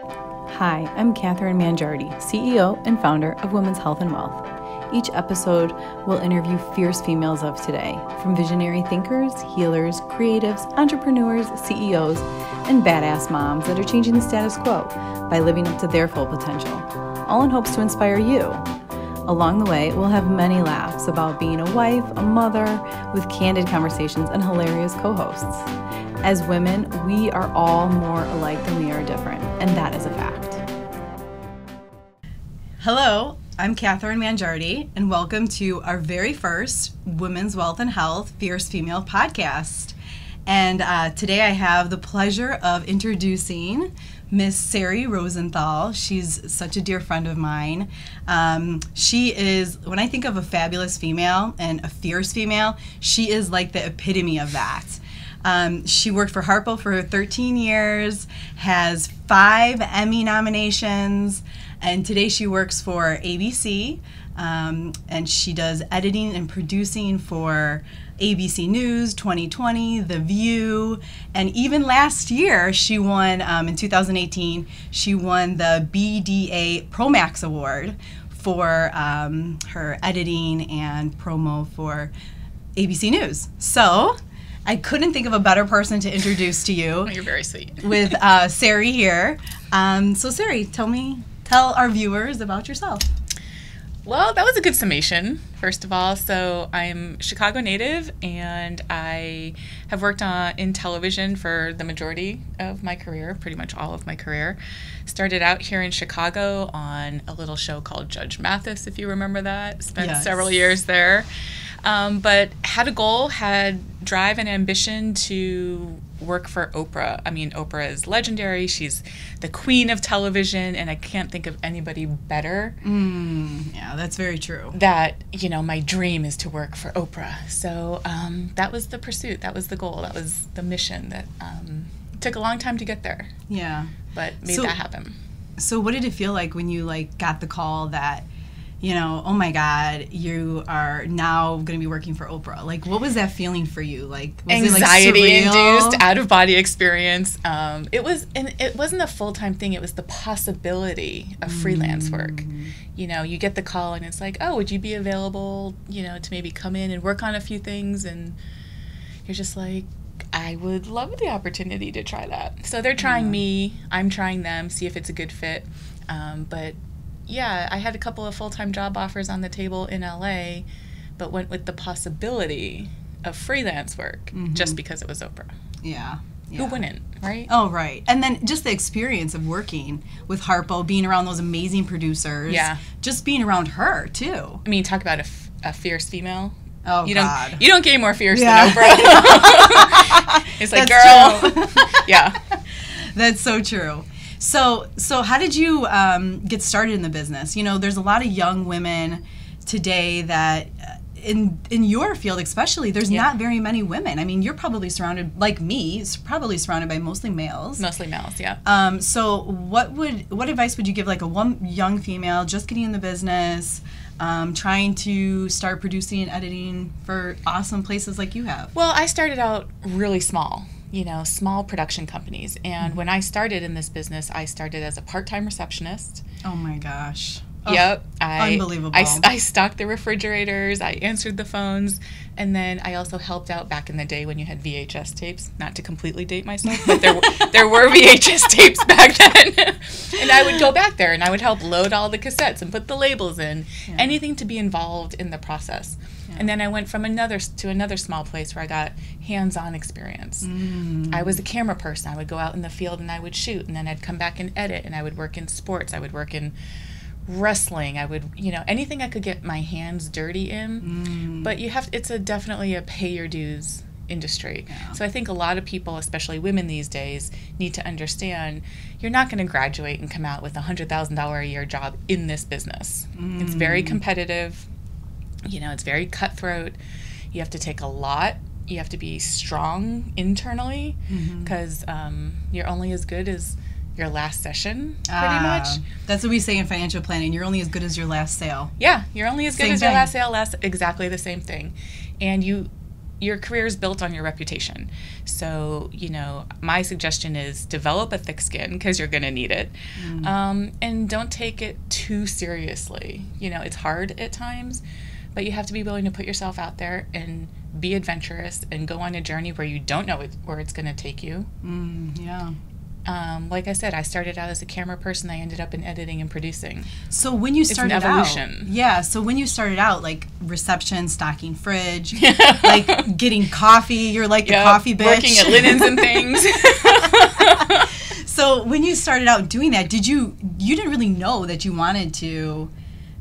Hi, I'm Katherine Mangiardi, CEO and founder of Women's Health and Wealth. Each episode will interview fierce females of today, from visionary thinkers, healers, creatives, entrepreneurs, CEOs, and badass moms that are changing the status quo by living up to their full potential, all in hopes to inspire you. Along the way, we'll have many laughs about being a wife, a mother, with candid conversations and hilarious co-hosts. As women, we are all more alike than we are different, and that is a fact. Hello, I'm Katherine Mangiardi, and welcome to our very first Women's Wealth and Health Fierce Female podcast. And today I have the pleasure of introducing Miss Sari Rosenthal. She's such a dear friend of mine. She is, when I think of a fabulous female and a fierce female, she is like the epitome of that. She worked for Harpo for 13 years, has 5 Emmy nominations, and today she works for ABC, and she does editing and producing for ABC News, 2020, The View, and even last year she won, in 2018, she won the BDA Promax Award for her editing and promo for ABC News. So I couldn't think of a better person to introduce to you. Oh, you're very sweet. With Sari here. So Sari, tell our viewers about yourself. Well, that was a good summation, first of all. So I'm Chicago native, and I have worked in television for the majority of my career, pretty much all of my career. Started out here in Chicago on a little show called Judge Mathis, if you remember that. Spent several years there. But had a goal, had drive and ambition to work for Oprah. I mean, Oprah is legendary. She's the queen of television, and I can't think of anybody better. Yeah, that's very true. That, my dream is to work for Oprah. So that was the pursuit. That was the goal. That was the mission that took a long time to get there. Yeah. But made that happen. So what did it feel like when you got the call that, oh my God, you are now going to be working for Oprah? What was that feeling for you? Was anxiety-induced, out-of-body experience. It wasn't a full-time thing. It was the possibility of freelance work. You get the call and it's like, oh, would you be available, to maybe come in and work on a few things? And you're just like, I would love the opportunity to try that. So they're trying me, I'm trying them, see if it's a good fit. But yeah, I had a couple of full-time job offers on the table in LA, but went with the possibility of freelance work just because it was Oprah. Yeah. Who wouldn't, right? Oh, right. And then just the experience of working with Harpo, being around those amazing producers. Yeah. Just being around her, too. I mean, talk about a fierce female. Oh, God. You don't get any more fierce than Oprah. It's like, girl. Yeah. That's so true. So how did you get started in the business? There's a lot of young women today that, in your field especially, there's not very many women. I mean, you're probably surrounded, like me, probably surrounded by mostly males. Mostly males, yeah. So what advice would you give, one young female just getting in the business, trying to start producing and editing for awesome places like you have? Well, I started out really small. Small production companies. And when I started in this business, I started as a part-time receptionist. Oh my gosh. Yep. Unbelievable. I stocked the refrigerators, I answered the phones, and then I also helped out back in the day when you had VHS tapes. Not to completely date myself, but there were VHS tapes back then. And I would go back there and I would help load all the cassettes and put the labels in, anything to be involved in the process. And then I went from another small place where I got hands-on experience. I was a camera person. I would go out in the field and I would shoot, and then I'd come back and edit, and I would work in sports. I would work in wrestling. I would, anything I could get my hands dirty in. But it's definitely a pay your dues industry. Yeah. So I think a lot of people, especially women these days, need to understand you're not going to graduate and come out with a $100,000 a year job in this business. It's very competitive. It's very cutthroat. You have to take a lot. You have to be strong internally because you're only as good as your last session, pretty much. That's what we say in financial planning. You're only as good as your last sale. Yeah, you're only as good as your last sale. Exactly the same thing. And your career is built on your reputation. So, you know, my suggestion is develop a thick skin because you're going to need it. And don't take it too seriously. You know, it's hard at times, but you have to be willing to put yourself out there and be adventurous and go on a journey where you don't know where it's going to take you. Yeah. Like I said, I started out as a camera person. I ended up in editing and producing. So when you started it's an evolution. So when you started out, like reception, stocking fridge, like getting coffee, you're like the coffee bitch. Working at linens and things. So when you started out doing that, you didn't really know that you wanted to,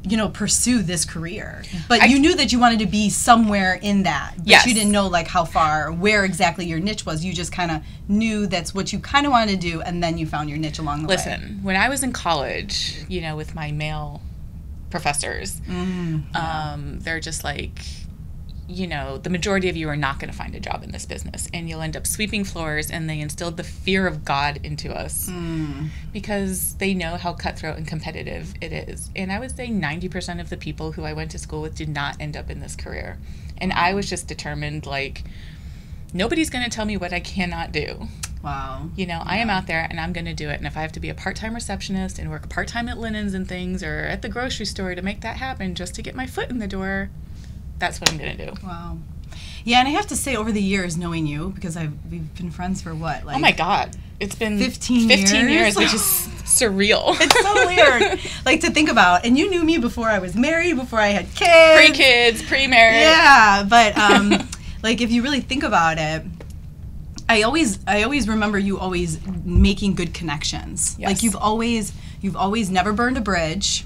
you know, pursue this career, but you knew that you wanted to be somewhere in that, but you didn't know like how far, where exactly your niche was. You just kind of knew that's what you kind of wanted to do, and then you found your niche along the way. Listen, when I was in college, you know, with my male professors, they're just like, you know, the majority of you are not going to find a job in this business, and you'll end up sweeping floors, and they instilled the fear of God into us because they know how cutthroat and competitive it is. And I would say 90% of the people who I went to school with did not end up in this career. And I was just determined, like, nobody's going to tell me what I cannot do. Wow. You know, I am out there and I'm going to do it. And if I have to be a part-time receptionist and work part-time at linens and things, or at the grocery store to make that happen just to get my foot in the door, that's what I'm going to do. Wow. Yeah, and I have to say, over the years, knowing you, because we've been friends for what? Like, oh my God. It's been 15 years, which is surreal. It's so weird, like, to think about. And you knew me before I was married, before I had kids. Pre-kids, pre-marriage. Yeah, but, like, if you really think about it, I always remember you always making good connections. Yes. Like, you've always never burned a bridge.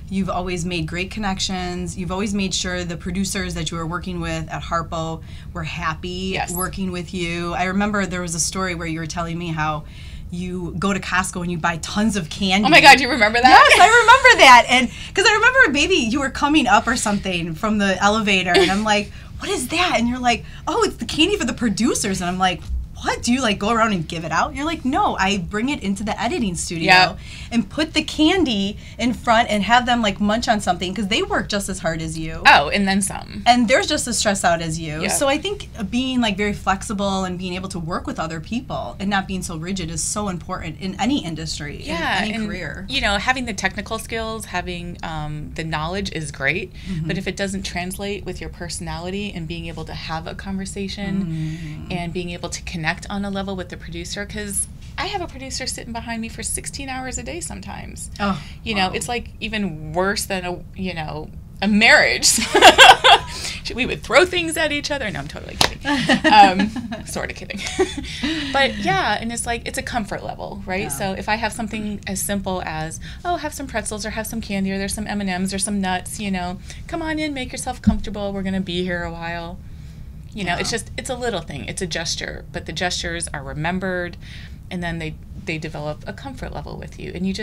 You've always made great connections. You've always made sure the producers that you were working with at Harpo were happy working with you. I remember there was a story where you were telling me how you go to Costco and you buy tons of candy. Oh my God, you remember that? Yes, I remember that. And because I remember maybe you were coming up or something from the elevator, and I'm like, what is that? And you're like, oh, it's the candy for the producers. And I'm like, what? Do you like go around and give it out? You're like, no, I bring it into the editing studio and put the candy in front and have them like munch on something, because they work just as hard as you. Oh, and then some. And they're just as stressed out as you. Yeah. So I think being like very flexible and being able to work with other people and not being so rigid is so important in any industry, in any career. You know, having the technical skills, having the knowledge is great, but if it doesn't translate with your personality and being able to have a conversation and being able to connect on a level with the producer, because I have a producer sitting behind me for 16 hours a day sometimes. Oh, you know, it's like even worse than a marriage. We would throw things at each other. No, I'm totally kidding. Sort of kidding. But yeah, and it's like, it's a comfort level, right? Yeah. So if I have something as simple as, oh, have some pretzels or have some candy or there's some M&Ms or some nuts, you know, come on in, make yourself comfortable. We're going to be here a while. You know, it's a little thing. It's a gesture, but the gestures are remembered, and then they develop a comfort level with you, and you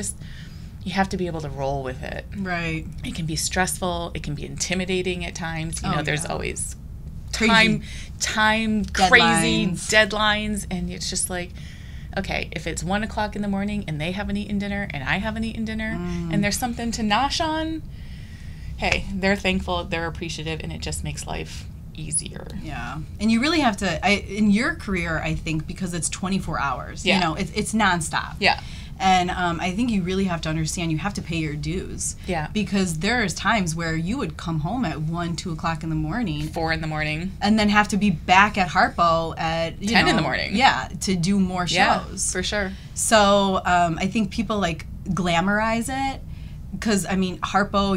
have to be able to roll with it. Right. It can be stressful. It can be intimidating at times. You know, there's always crazy deadlines, and it's just like, okay, if it's 1 o'clock in the morning and they haven't eaten dinner and I haven't eaten dinner and there's something to nosh on, hey, they're thankful, they're appreciative, and it just makes life easier. Yeah. And you really have to, in your career, I think, because it's 24 hours, you know, it's nonstop. Yeah. And I think you really have to understand you have to pay your dues. Yeah. Because there's times where you would come home at 1, 2 o'clock in the morning. 4 in the morning. And then have to be back at Harpo at 10 in the morning. Yeah, to do more shows. Yeah, for sure. So I think people like glamorize it. Because, I mean, Harpo,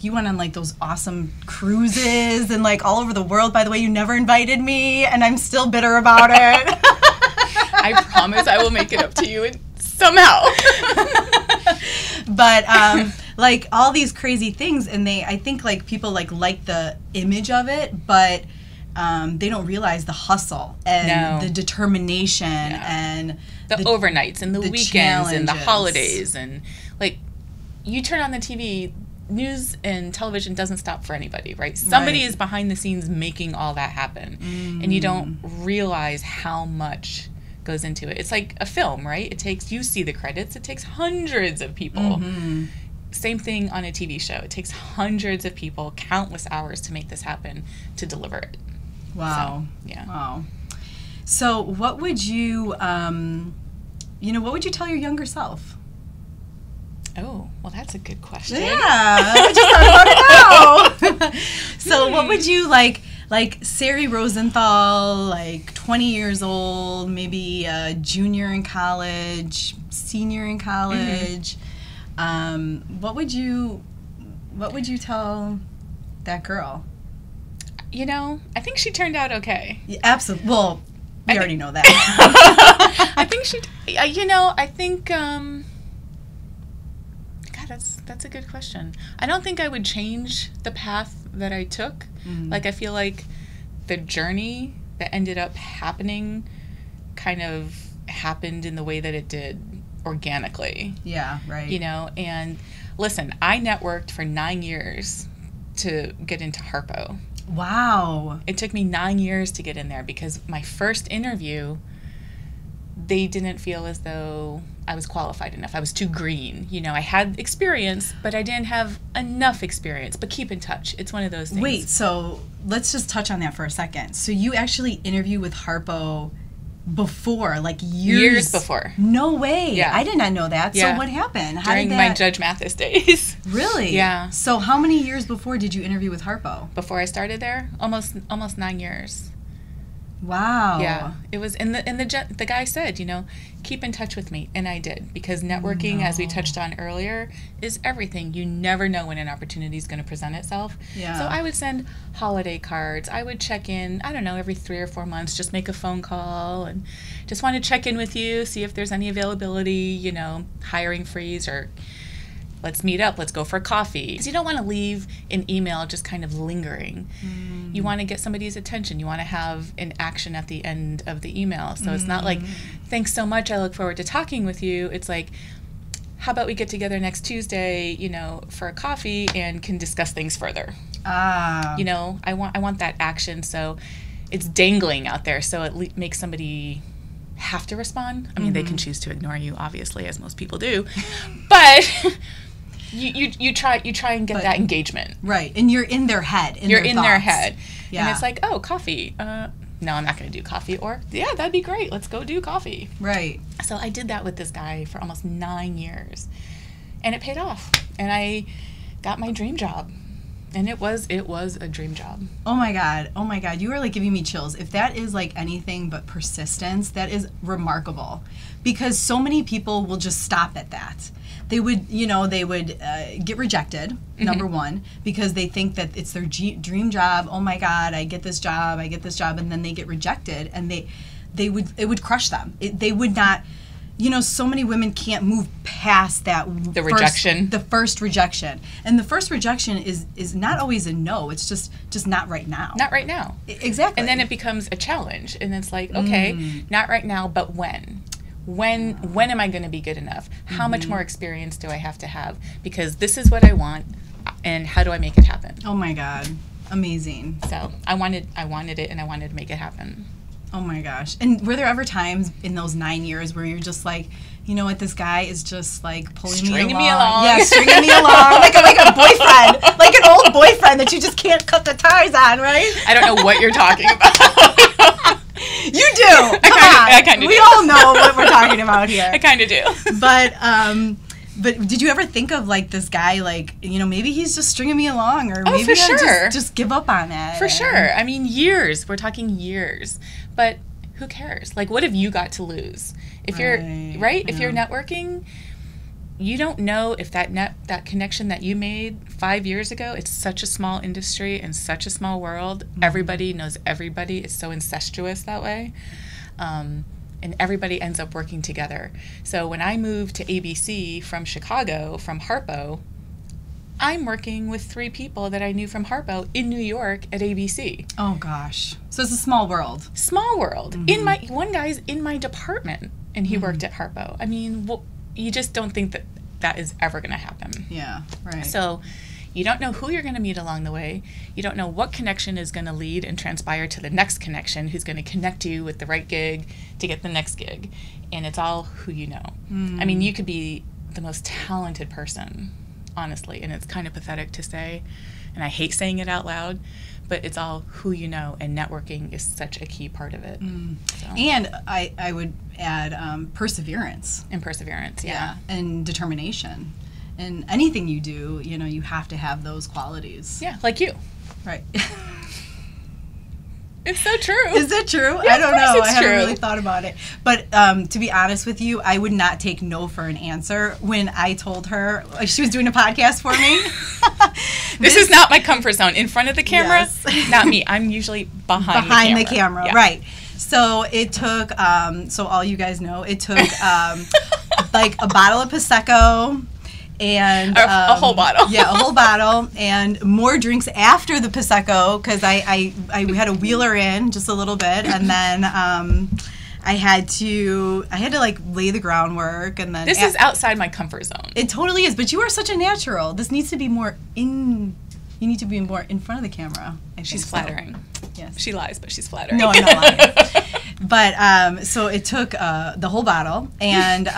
you went on, like, those awesome cruises and, like, all over the world. By the way, you never invited me, and I'm still bitter about it. I promise I will make it up to you somehow. But, like, all these crazy things, and I think, like, people, like the image of it, but they don't realize the hustle and the determination and the overnights and the weekends challenges. And the holidays and, like, you turn on the TV, news and television doesn't stop for anybody, right? Somebody is behind the scenes making all that happen. And you don't realize how much goes into it. It's like a film, right? You see the credits, it takes hundreds of people. Same thing on a TV show. It takes hundreds of people, countless hours to make this happen, to deliver it. Wow. So, yeah. Wow. So what would you, what would you tell your younger self? Oh, well, that's a good question. Yeah, I just thought about it now. So what would you like Sari Rosenthal, like 20 years old, maybe a junior in college, senior in college. What would you tell that girl? I think she turned out okay. Yeah, absolutely. Well, we already know that. I think she, I think, God, that's a good question. I don't think I would change the path that I took. Like, I feel like the journey that ended up happening kind of happened in the way that it did organically. Yeah, right. And listen, I networked for 9 years to get into Harpo. Wow. It took me 9 years to get in there because my first interview, they didn't feel as though I was qualified enough. I was too green. I had experience, but I didn't have enough experience. But keep in touch. It's one of those things. Wait, so let's just touch on that for a second. So you actually interviewed with Harpo before, like years before. No way. Yeah. I did not know that. Yeah. So what happened? During my Judge Mathis days. Really? Yeah. So how many years before did you interview with Harpo? Before I started there, almost 9 years. Wow. Yeah, it was, and the guy said, keep in touch with me, and I did, because networking, as we touched on earlier, is everything. You never know when an opportunity is going to present itself. Yeah. So I would send holiday cards. I would check in, I don't know, every 3 or 4 months, just make a phone call, and just want to check in with you, see if there's any availability, hiring freeze, or let's meet up, let's go for coffee. Because you don't want to leave an email just kind of lingering. You want to get somebody's attention. You want to have an action at the end of the email. So it's not like, thanks so much, I look forward to talking with you. It's like, how about we get together next Tuesday, for a coffee and can discuss things further. I want that action, so it's dangling out there, so it makes somebody have to respond. I mean, they can choose to ignore you, obviously, as most people do, but you try and get that engagement. Right, and you're in their head. You're in their head. Yeah. And it's like, oh, coffee. No, I'm not going to do coffee. Or, yeah, that'd be great. Let's go do coffee. Right. So I did that with this guy for almost 9 years. And it paid off. And I got my dream job. And it was a dream job. Oh my God. You are like giving me chills. If that is like anything but persistence, that is remarkable. Because so many people will just stop at that. They would get rejected, number one, because they think that it's their dream job. Oh my God, I get this job, and then they get rejected, and it would crush them. They would not, so many women can't move past that. The first rejection. And the first rejection is not always a no. It's just not right now. Not right now. Exactly. And then it becomes a challenge, and it's like, okay, not right now, but when? When am I going to be good enough? How much more experience do I have to have? Because this is what I want, and how do I make it happen? Oh my God, amazing. So I wanted it, and I wanted to make it happen. Oh my gosh. And were there ever times in those 9 years where you're just like, you know what, this guy is just like stringing me along. Yeah, stringing me along like a boyfriend, like an old boyfriend that you just can't cut the ties on, right? I don't know what you're talking about. You do. I kind of do. We all know what we're talking about here. I kind of do. But did you ever think of like this guy, like, maybe he's just stringing me along, or maybe for sure. just give up on it? For sure. I mean, years. We're talking years. But who cares? Like, what have you got to lose? If you're if you're networking, you don't know if that connection that you made 5 years ago, it's such a small industry and such a small world. Everybody knows everybody. It's so incestuous that way. And everybody ends up working together. So when I moved to ABC from Chicago, from Harpo, I'm working with 3 people that I knew from Harpo in New York at ABC. Oh gosh. So it's a small world. Small world. One guy's in my department, and he worked at Harpo. I mean, you just don't think that is ever going to happen. Yeah, right. So you don't know who you're going to meet along the way. You don't know what connection is going to lead and transpire to the next connection, who's going to connect you with the right gig to get the next gig. And it's all who you know. I mean, you could be the most talented person, honestly, and it's kind of pathetic to say, and I hate saying it out loud, but it's all who you know, and networking is such a key part of it. So. And I would add perseverance. And perseverance, Yeah, and determination. And anything you do, you know, you have to have those qualities. Yeah, like you. Right. It's so true. Is it true? Yeah, I don't know. I haven't true. really thought about it. But to be honest with you, I would not take no for an answer when I told her she was doing a podcast for me. This is not my comfort zone. In front of the camera, Yes. not me. I'm usually behind the camera. Yeah. Right. So it took, so all you guys know, it took like a bottle of Prosecco and a whole bottle. Yeah, a whole bottle, and more drinks after the Prosecco because I had to wheel her in just a little bit, and then I had to like lay the groundwork, and then this is outside my comfort zone. It totally is, but you are such a natural. This needs to be more in. You need to be more in front of the camera. She's flattering. Yes. She lies, but she's flattering. No, I'm not lying. But so it took the whole bottle, and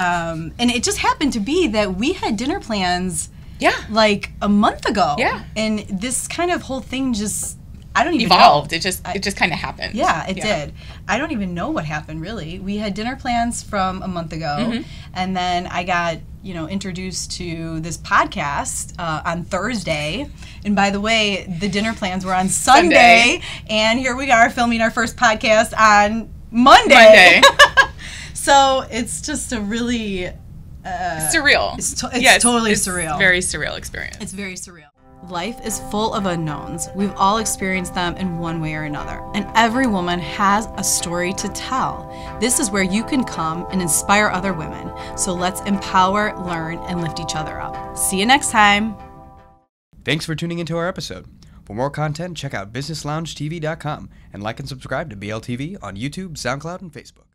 it just happened to be that we had dinner plans. Yeah. Like a month ago. Yeah. And this kind of whole thing just I don't even evolved. know. It just kind of happened. Yeah, it did. I don't even know what happened really. We had dinner plans from a month ago, and then I got introduced to this podcast on Thursday. And by the way, the dinner plans were on Sunday. And here we are filming our first podcast on Monday. So it's just a really surreal. It's totally surreal. Very surreal experience. It's very surreal. Life is full of unknowns. We've all experienced them in one way or another. And every woman has a story to tell. This is where you can come and inspire other women. So let's empower, learn, and lift each other up. See you next time. Thanks for tuning into our episode. For more content, check out businessloungetv.com and like and subscribe to BLTV on YouTube, SoundCloud, and Facebook.